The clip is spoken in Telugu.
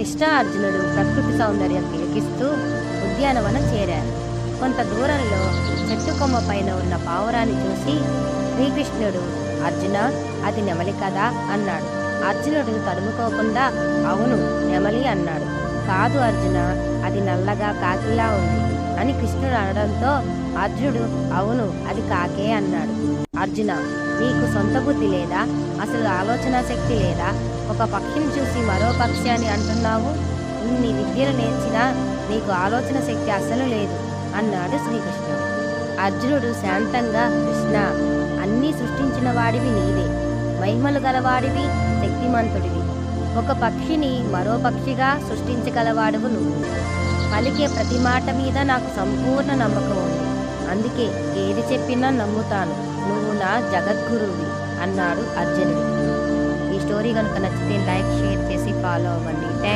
కృష్ణ అర్జునుడు ప్రకృతి సౌందర్యం తిలకిస్తూ ఉద్యానవనం చేరారు. కొంత దూరంలో చెట్టు కొమ్మ పైన ఉన్న పావురాన్ని చూసి శ్రీకృష్ణుడు, అర్జున, అది నెమలి కదా అన్నాడు. అర్జునుడు తడుముకోకుండా అవును నెమలి అన్నాడు. కాదు అర్జున, అది నల్లగా కాకిలా ఉంది అని కృష్ణుడు అనడంతో అర్జునుడు అవును అది కాకే అన్నాడు. అర్జున, నీకు సొంత బుద్ధి లేదా? అసలు ఆలోచన శక్తి లేదా? ఒక పక్షిని చూసి మరో పక్షి అని అంటున్నావు. ఇన్ని విద్యలు నేర్చినా నీకు ఆలోచన శక్తి అసలు లేదు అన్నాడు శ్రీకృష్ణుడు. అర్జునుడు శాంతంగా, కృష్ణ, అన్నీ సృష్టించిన వాడివి నీవే, మహిమలు గలవాడివి, శక్తిమంతుడివి. ఒక పక్షిని మరో పక్షిగా సృష్టించగలవాడువు నువ్వు. పలికే ప్రతి మాట మీద నాకు సంపూర్ణ నమ్మకం ఉంది. అందుకే ఏది చెప్పినా నమ్ముతాను. నువ్వు నా జగద్గురువి అన్నాడు అర్జునుడు. ఈ స్టోరీ కనుక నచ్చితే లైక్, షేర్ చేసి ఫాలో అవ్వండి.